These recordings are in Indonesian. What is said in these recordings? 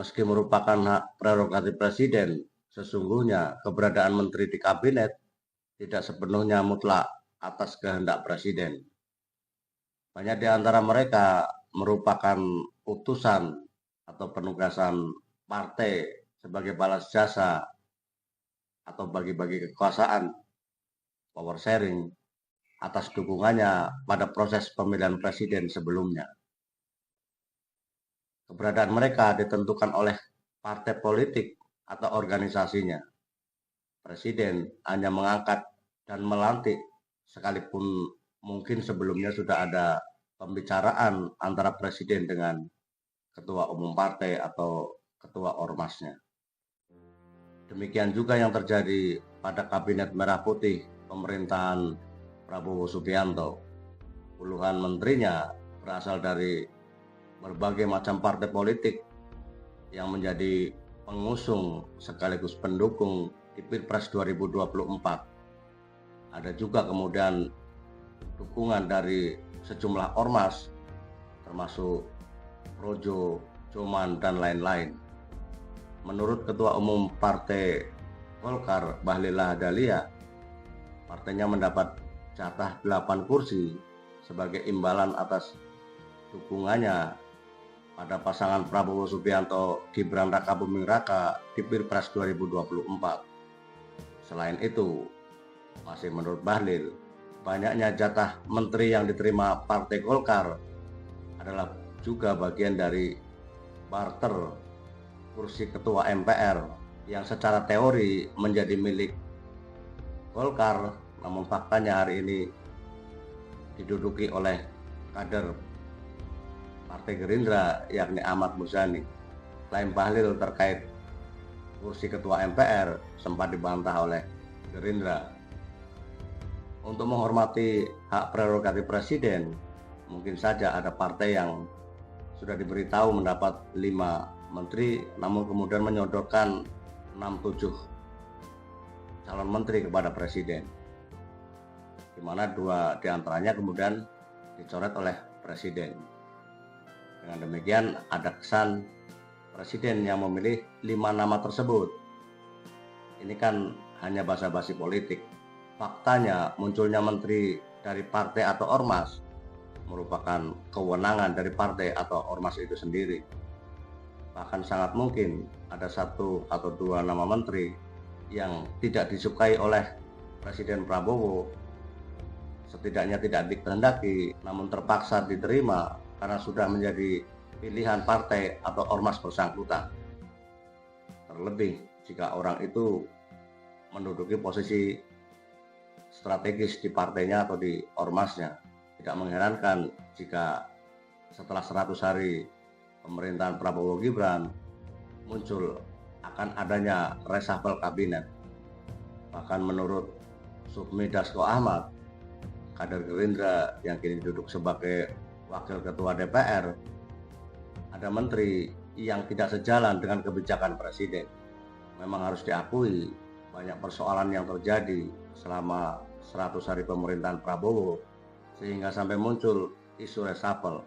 Meski merupakan hak prerogatif presiden, sesungguhnya keberadaan menteri di kabinet tidak sepenuhnya mutlak atas kehendak presiden. Banyak di antara mereka merupakan utusan atau penugasan partai sebagai balas jasa atau bagi-bagi kekuasaan, power sharing, atas dukungannya pada proses pemilihan presiden sebelumnya. Keberadaan mereka ditentukan oleh partai politik atau organisasinya. Presiden hanya mengangkat dan melantik, sekalipun mungkin sebelumnya sudah ada pembicaraan antara presiden dengan ketua umum partai atau ketua ormasnya. Demikian juga yang terjadi pada Kabinet Merah Putih pemerintahan Prabowo Subianto. Puluhan menterinya berasal dari berbagai macam partai politik yang menjadi pengusung sekaligus pendukung di Pilpres 2024. Ada juga kemudian dukungan dari sejumlah ormas termasuk Projo, Coman, dan lain-lain. Menurut Ketua Umum Partai Golkar, Bahlil Lahadalia, partainya mendapat jatah 8 kursi sebagai imbalan atas dukungannya pada pasangan Prabowo Subianto Gibran Rakabuming Raka di Pilpres 2024. Selain itu, masih menurut Bahlil, banyaknya jatah menteri yang diterima Partai Golkar adalah juga bagian dari barter kursi ketua MPR yang secara teori menjadi milik Golkar, namun faktanya hari ini diduduki oleh kader Partai Gerindra yakni Ahmad Muzani. Klaim Bahlil terkait kursi ketua MPR sempat dibantah oleh Gerindra. Untuk menghormati hak prerogatif presiden, mungkin saja ada partai yang sudah diberitahu mendapat 5 menteri, namun kemudian menyodorkan 6-7 calon menteri kepada presiden, di mana 2 diantaranya kemudian dicoret oleh presiden. Dengan demikian ada kesan presiden yang memilih 5 nama tersebut. Ini kan hanya basa-basi politik. Faktanya munculnya menteri dari partai atau ormas merupakan kewenangan dari partai atau ormas itu sendiri. Bahkan sangat mungkin ada 1 atau 2 nama menteri yang tidak disukai oleh Presiden Prabowo, setidaknya tidak dikehendaki, namun terpaksa diterima karena sudah menjadi pilihan partai atau ormas bersangkutan. Terlebih jika orang itu menduduki posisi strategis di partainya atau di ormasnya. Tidak mengherankan jika setelah 100 hari pemerintahan Prabowo Gibran muncul akan adanya reshuffle kabinet. Bahkan menurut Sufmi Dasko Ahmad, kader Gerindra yang kini duduk sebagai wakil ketua DPR, ada menteri yang tidak sejalan dengan kebijakan presiden. Memang harus diakui banyak persoalan yang terjadi selama 100 hari pemerintahan Prabowo sehingga sampai muncul isu reshuffle.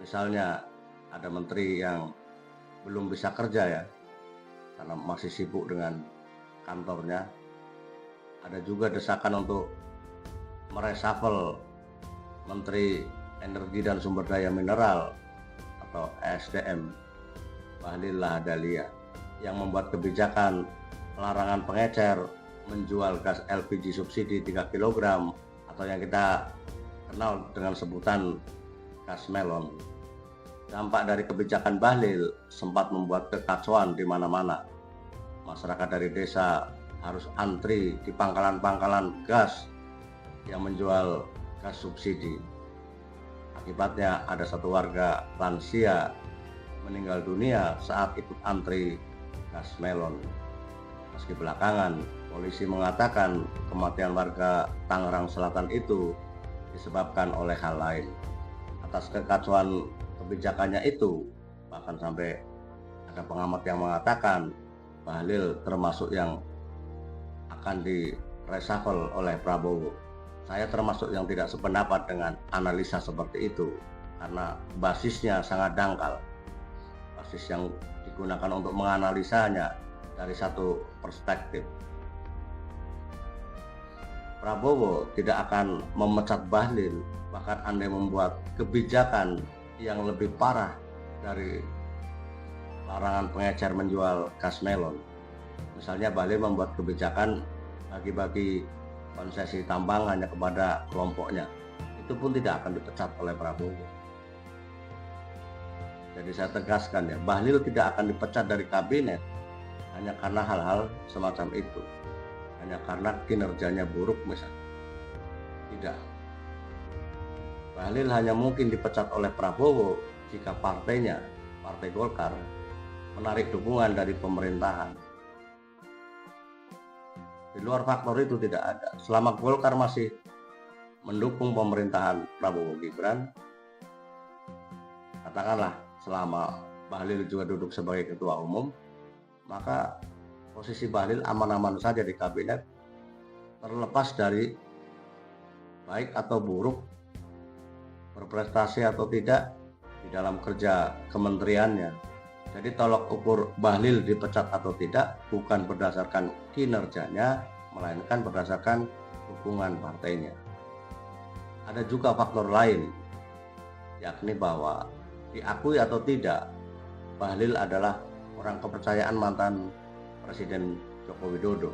Misalnya ada menteri yang belum bisa kerja ya karena masih sibuk dengan kantornya. Ada juga desakan untuk mereshuffle Menteri Energi dan Sumber Daya Mineral atau SDM Bahlil Lahadalia yang membuat kebijakan larangan pengecer menjual gas LPG subsidi 3 kg atau yang kita kenal dengan sebutan gas melon. Dampak dari kebijakan Bahlil sempat membuat kekacauan di mana-mana. Masyarakat dari desa harus antri di pangkalan-pangkalan gas yang menjual gas subsidi. Akibatnya ada 1 warga lansia meninggal dunia saat ikut antri gas melon. Meski belakangan polisi mengatakan kematian warga Tangerang Selatan itu disebabkan oleh hal lain. Atas kekacauan kebijakannya itu, bahkan sampai ada pengamat yang mengatakan Bahlil termasuk yang akan di reshuffle oleh Prabowo. Saya termasuk yang tidak sependapat dengan analisa seperti itu karena basisnya sangat dangkal. analisis yang digunakan untuk menganalisanya dari satu perspektif. Prabowo tidak akan memecat Bahlil, bahkan andai membuat kebijakan yang lebih parah dari larangan pengecer menjual gas melon. Misalnya Bahlil membuat kebijakan bagi-bagi konsesi tambang hanya kepada kelompoknya, itu pun tidak akan dipecat oleh Prabowo. Jadi saya tegaskan ya, Bahlil tidak akan dipecat dari kabinet hanya karena hal-hal semacam itu, hanya karena kinerjanya buruk misalnya. Tidak. Bahlil hanya mungkin dipecat oleh Prabowo jika partainya, Partai Golkar, menarik dukungan dari pemerintahan. Di luar faktor itu tidak ada. Selama Golkar masih mendukung pemerintahan Prabowo Gibran, katakanlah selama Bahlil juga duduk sebagai ketua umum, maka posisi Bahlil aman-aman saja di kabinet, terlepas dari baik atau buruk, berprestasi atau tidak di dalam kerja kementeriannya. Jadi tolok ukur Bahlil dipecat atau tidak bukan berdasarkan kinerjanya, melainkan berdasarkan dukungan partainya. Ada juga faktor lain, yakni bahwa diakui atau tidak, Bahlil adalah orang kepercayaan mantan Presiden Joko Widodo.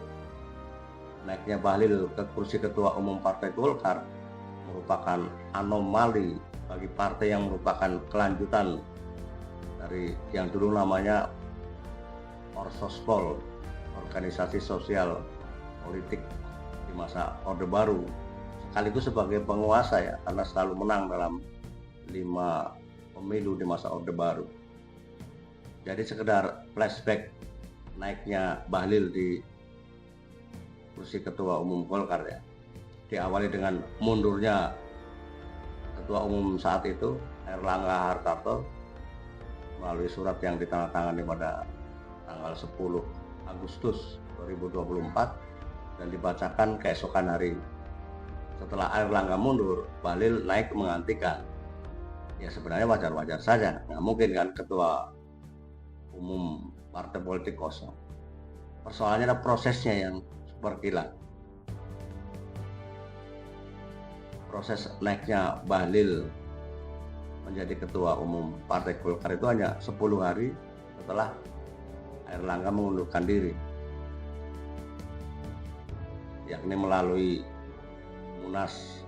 Naiknya Bahlil ke kursi ketua umum Partai Golkar merupakan anomali bagi partai yang merupakan kelanjutan dari yang dulu namanya Orsospol, organisasi sosial politik di masa Orde Baru, sekaligus sebagai penguasa ya, karena selalu menang dalam 5 pemilu di masa Orde Baru. Jadi sekedar flashback naiknya Bahlil di kursi ketua umum Golkar ya, diawali dengan mundurnya ketua umum saat itu Erlangga Hartarto melalui surat yang ditandatangani pada tanggal 10 Agustus 2024 dan dibacakan keesokan hari. Setelah Erlangga mundur, Bahlil naik menggantikan. Ya sebenarnya wajar-wajar saja, nggak mungkin kan ketua umum partai politik kosong. Persoalannya adalah prosesnya yang berkilat. Proses naiknya Bahlil menjadi ketua umum Partai Golkar itu hanya 10 hari setelah Erlangga mengundurkan diri, yakni melalui Munas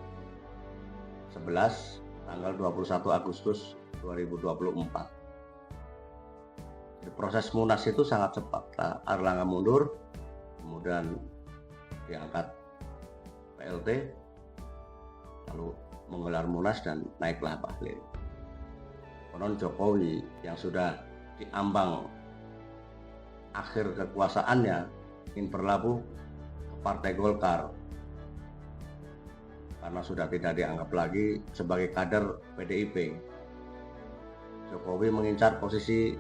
11 tanggal 21 Agustus 2024. Di proses Munas itu sangat cepat. Erlangga mundur, kemudian diangkat PLT, lalu menggelar Munas dan naiklah Bahlil. Konon Jokowi yang sudah diambang akhir kekuasaannya ingin berlabuh ke Partai Golkar karena sudah tidak dianggap lagi sebagai kader PDIP. Jokowi mengincar posisi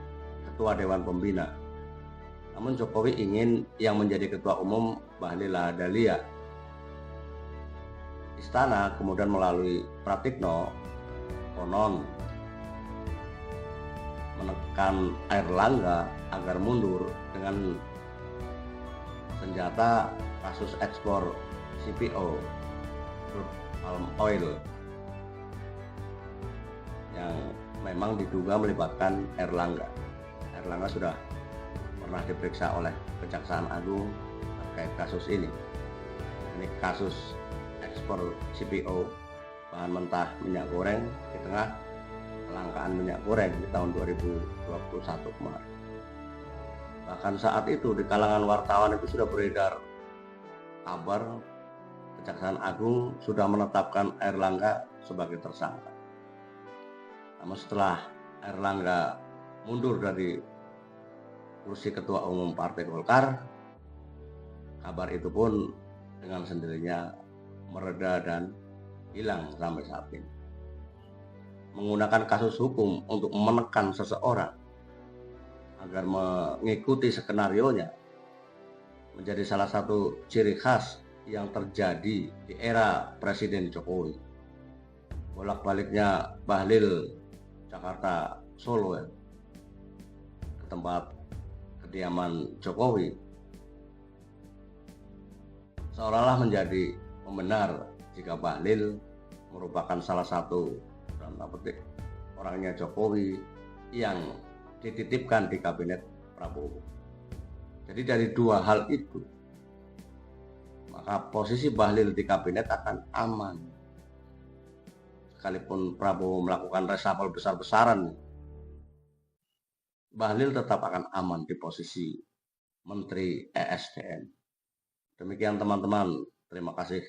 Ketua Dewan Pembina. Namun Jokowi ingin yang menjadi Ketua Umum Bahlil Lahadalia. Istana kemudian melalui Pratikno konon menekan Erlangga agar mundur dengan senjata kasus ekspor CPO, crude palm oil, yang memang diduga melibatkan Erlangga. Erlangga sudah pernah diperiksa oleh Kejaksaan Agung terkait kasus ini. Ini kasus ekspor CPO, bahan mentah minyak goreng, di tengah kelangkaan minyak goreng di tahun 2021 kemarin. Bahkan saat itu di kalangan wartawan itu sudah beredar kabar Kejaksaan Agung sudah menetapkan Erlangga sebagai tersangka. Namun setelah Erlangga mundur dari kursi ketua umum Partai Golkar, kabar itu pun dengan sendirinya mereda dan hilang sampai saat ini. Menggunakan kasus hukum untuk menekan seseorang agar mengikuti skenarionya menjadi salah satu ciri khas yang terjadi di era Presiden Jokowi. Bolak-baliknya Bahlil Jakarta Solo ya, tempat kediaman Jokowi, seolah-olah menjadi pembenar jika Bahlil merupakan salah satu orangnya Jokowi yang dititipkan di kabinet Prabowo. Jadi dari dua hal itu, maka posisi Bahlil di kabinet akan aman. Sekalipun Prabowo melakukan reshuffle besar-besaran, Bahlil tetap akan aman di posisi Menteri ESDM. Demikian teman-teman, terima kasih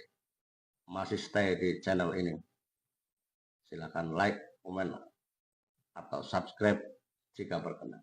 masih stay di channel ini. Silakan like, komen, atau subscribe jika berkenan.